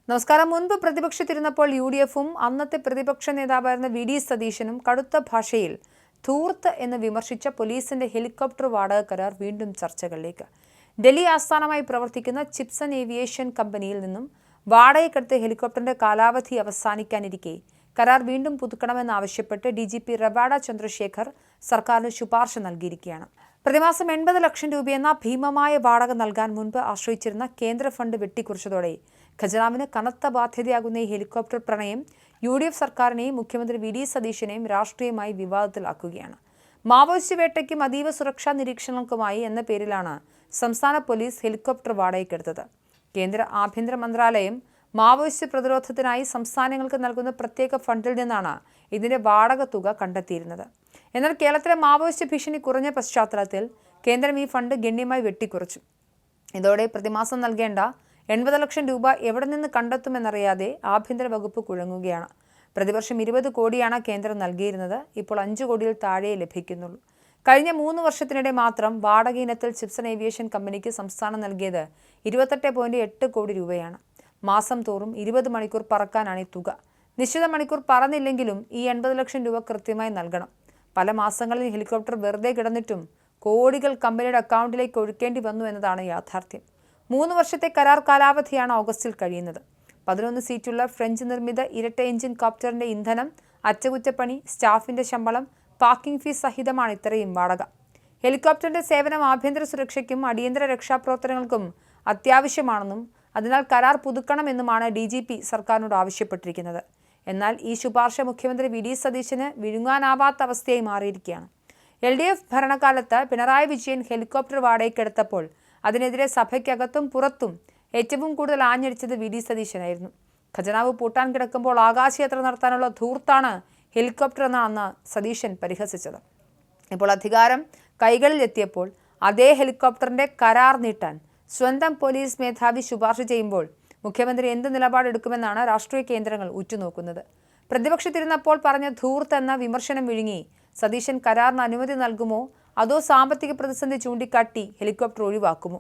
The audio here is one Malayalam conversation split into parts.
നമസ്കാരം. മുൻപ് പ്രതിപക്ഷത്തിരുന്നപ്പോൾ UDF-ഉം അന്നത്തെ പ്രതിപക്ഷ നേതാവായിരുന്ന VD സതീശനും കടുത്ത ഭാഷയിൽ ധൂർത്ത് എന്ന് വിമർശിച്ച പോലീസിന്റെ ഹെലികോപ്റ്റർ വാടക കരാർ വീണ്ടും ചർച്ചകളിലേക്ക്. ഡൽഹി ആസ്ഥാനമായി പ്രവർത്തിക്കുന്ന ചിപ്സൺ ഏവിയേഷൻ കമ്പനിയിൽ നിന്നും വാടകയ്ക്കെടുത്ത ഹെലികോപ്റ്ററിന്റെ കാലാവധി അവസാനിക്കാനിരിക്കെ കരാർ വീണ്ടും പുതുക്കണമെന്നാവശ്യപ്പെട്ട് DGP റവാഡ ചന്ദ്രശേഖർ സർക്കാരിന് ശുപാർശ നൽകിയിരിക്കുകയാണ്. പ്രതിമാസം 80 ലക്ഷം രൂപയെന്ന ഭീമമായ വാടക നൽകാൻ മുൻപ് ആശ്രയിച്ചിരുന്ന കേന്ദ്ര ഫണ്ട് വെട്ടിക്കുറച്ചതോടെ ഖജനാവിന് കനത്ത ബാധ്യതയാകുന്ന ഈ ഹെലികോപ്റ്റർ പ്രണയം UDF സർക്കാരിനെയും മുഖ്യമന്ത്രി VD സതീശനെയും രാഷ്ട്രീയമായി വിവാദത്തിലാക്കുകയാണ്. മാവോയിസ്റ്റ് വേട്ടയ്ക്കും അതീവ സുരക്ഷാ നിരീക്ഷണങ്ങൾക്കുമായി എന്ന പേരിലാണ് സംസ്ഥാന പോലീസ് ഹെലികോപ്റ്റർ വാടകയ്ക്കെടുത്തത്. കേന്ദ്ര ആഭ്യന്തര മന്ത്രാലയം മാവോയിസ്റ്റ് പ്രതിരോധത്തിനായി സംസ്ഥാനങ്ങൾക്ക് നൽകുന്ന പ്രത്യേക ഫണ്ടിൽ നിന്നാണ് ഇതിന്റെ വാടക തുക കണ്ടെത്തിയിരുന്നത്. എന്നാൽ കേരളത്തിലെ മാവോയിസ്റ്റ് ഭീഷണി കുറഞ്ഞ പശ്ചാത്തലത്തിൽ കേന്ദ്രം ഈ ഫണ്ട് ഗണ്യമായി വെട്ടിക്കുറച്ചു. ഇതോടെ പ്രതിമാസം നൽകേണ്ട 80 ലക്ഷം രൂപ എവിടെ നിന്ന് കണ്ടെത്തുമെന്നറിയാതെ ആഭ്യന്തര വകുപ്പ് കുഴങ്ങുകയാണ്. പ്രതിവർഷം 20 കോടിയാണ് കേന്ദ്രം നൽകിയിരുന്നത്. ഇപ്പോൾ 5 കോടിയിൽ താഴെ ലഭിക്കുന്നുള്ളൂ. കഴിഞ്ഞ 3 വർഷത്തിനിടെ മാത്രം വാടക ഇനത്തിൽ ചിപ്സൺ ഏവിയേഷൻ കമ്പനിക്ക് സംസ്ഥാനം നൽകിയത് 28.8 കോടി രൂപയാണ്. മാസം തോറും 20 മണിക്കൂർ പറക്കാനാണ് ഈ തുക. നിശ്ചിത മണിക്കൂർ പറന്നില്ലെങ്കിലും ഈ 80 ലക്ഷം രൂപ കൃത്യമായി നൽകണം. പല മാസങ്ങളിൽ ഹെലികോപ്റ്റർ വെറുതെ കിടന്നിട്ടും കോടികൾ കമ്പനിയുടെ അക്കൗണ്ടിലേക്ക് ഒഴുക്കേണ്ടി വന്നു എന്നതാണ് യാഥാർത്ഥ്യം. 3 വർഷത്തെ കരാർ കാലാവധിയാണ് ഓഗസ്റ്റിൽ കഴിയുന്നത്. 11 സീറ്റുള്ള ഫ്രഞ്ച് നിർമ്മിത ഇരട്ട എഞ്ചിൻ കോപ്റ്ററിന്റെ ഇന്ധനം, അറ്റകുറ്റപ്പണി, സ്റ്റാഫിന്റെ ശമ്പളം, പാർക്കിംഗ് ഫീസ് സഹിതമാണ് ഇത്രയും വാടക. ഹെലികോപ്റ്ററിന്റെ സേവനം ആഭ്യന്തര സുരക്ഷയ്ക്കും അടിയന്തര രക്ഷാപ്രവർത്തനങ്ങൾക്കും അത്യാവശ്യമാണെന്നും അതിനാൽ കരാർ പുതുക്കണമെന്നുമാണ് DGP സർക്കാരിനോട് ആവശ്യപ്പെട്ടിരിക്കുന്നത്. എന്നാൽ ഈ ശുപാർശ മുഖ്യമന്ത്രി VD സതീശന് വിഴുങ്ങാനാവാത്ത അവസ്ഥയായി മാറിയിരിക്കുകയാണ്. LDF ഭരണകാലത്ത് പിണറായി വിജയൻ ഹെലികോപ്റ്റർ വാടകയ്ക്കെടുത്തപ്പോൾ അതിനെതിരെ സഭയ്ക്കകത്തും പുറത്തും ഏറ്റവും കൂടുതൽ ആഞ്ഞടിച്ചത് VD സതീശനായിരുന്നു. ഖജനാവ് പൂട്ടാൻ കിടക്കുമ്പോൾ ആകാശയാത്ര നടത്താനുള്ള ധൂർത്താണ് ഹെലികോപ്റ്റർ എന്നാണ് സതീശൻ പരിഹസിച്ചത്. ഇപ്പോൾ അധികാരം കൈകളിൽ എത്തിയപ്പോൾ അതേ ഹെലികോപ്റ്ററിന്റെ കരാർ നീട്ടാൻ സ്വന്തം പോലീസ് മേധാവി ശുപാർശ ചെയ്യുമ്പോൾ മുഖ്യമന്ത്രി എന്ത് നിലപാടെടുക്കുമെന്നാണ് രാഷ്ട്രീയ കേന്ദ്രങ്ങൾ ഉറ്റുനോക്കുന്നത്. പ്രതിപക്ഷത്തിരുന്നപ്പോൾ പറഞ്ഞ ധൂർത്ത് എന്ന വിമർശനം വിഴുങ്ങി സതീശൻ കരാറിന് അനുമതി നൽകുമോ അതോ സാമ്പത്തിക പ്രതിസന്ധി ചൂണ്ടിക്കാട്ടി ഹെലികോപ്റ്റർ ഒഴിവാക്കുമോ?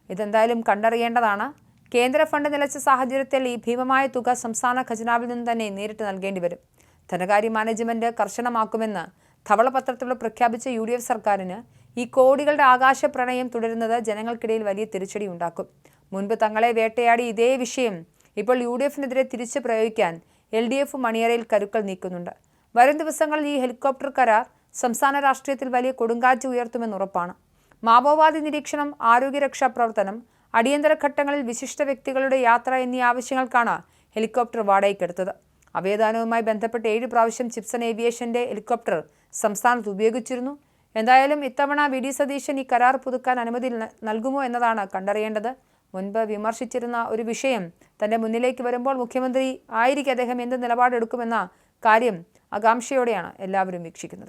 ഇതെന്തായാലും കണ്ടറിയേണ്ടതാണ്. കേന്ദ്ര ഫണ്ട് നിലച്ച സാഹചര്യത്തിൽ ഈ ഭീമമായ തുക സംസ്ഥാന ഖജനാവിൽ നിന്ന് തന്നെ നേരിട്ട് നൽകേണ്ടി വരും. ധനകാര്യ മാനേജ്മെന്റ് കർശനമാക്കുമെന്ന് ധവളപത്രത്തിലൂടെ പ്രഖ്യാപിച്ച UDF സർക്കാരിന് ഈ കോടികളുടെ ആകാശ പ്രണയം തുടരുന്നത് ജനങ്ങൾക്കിടയിൽ വലിയ തിരിച്ചടി ഉണ്ടാക്കും. മുൻപ് തങ്ങളെ വേട്ടയാടി ഇതേ വിഷയം ഇപ്പോൾ UDF-നെതിരെ തിരിച്ചു പ്രയോഗിക്കാൻ LDF മണിയറയിൽ കരുക്കൾ നീക്കുന്നുണ്ട്. വരും ദിവസങ്ങളിൽ ഈ ഹെലികോപ്റ്റർ കരാർ സംസ്ഥാന രാഷ്ട്രീയത്തിൽ വലിയ കൊടുങ്കാറ്റ് ഉയർത്തുമെന്നുറപ്പാണ്. മാവോവാദി നിരീക്ഷണം, ആരോഗ്യരക്ഷാ പ്രവർത്തനം, അടിയന്തര ഘട്ടങ്ങളിൽ വിശിഷ്ട വ്യക്തികളുടെ യാത്ര എന്നീ ആവശ്യങ്ങൾക്കാണ് ഹെലികോപ്റ്റർ വാടകയ്ക്കെടുത്തത്. അവയദാനവുമായി ബന്ധപ്പെട്ട് 7 പ്രാവശ്യം ചിപ്സൺ ഏവിയേഷന്റെ ഹെലികോപ്റ്റർ സംസ്ഥാനത്ത് ഉപയോഗിച്ചിരുന്നു. എന്തായാലും ഇത്തവണ VD സതീശൻ ഈ കരാർ പുതുക്കാൻ അനുമതി നൽകുമോ എന്നതാണ് കണ്ടറിയേണ്ടത്. മുൻപ് വിമർശിച്ചിരുന്ന ഒരു വിഷയം തന്റെ മുന്നിലേക്ക് വരുമ്പോൾ മുഖ്യമന്ത്രി ആയിരിക്കും അദ്ദേഹം എന്ത് നിലപാടെടുക്കുമെന്ന കാര്യം ആകാംക്ഷയോടെയാണ് എല്ലാവരും വീക്ഷിക്കുന്നത്.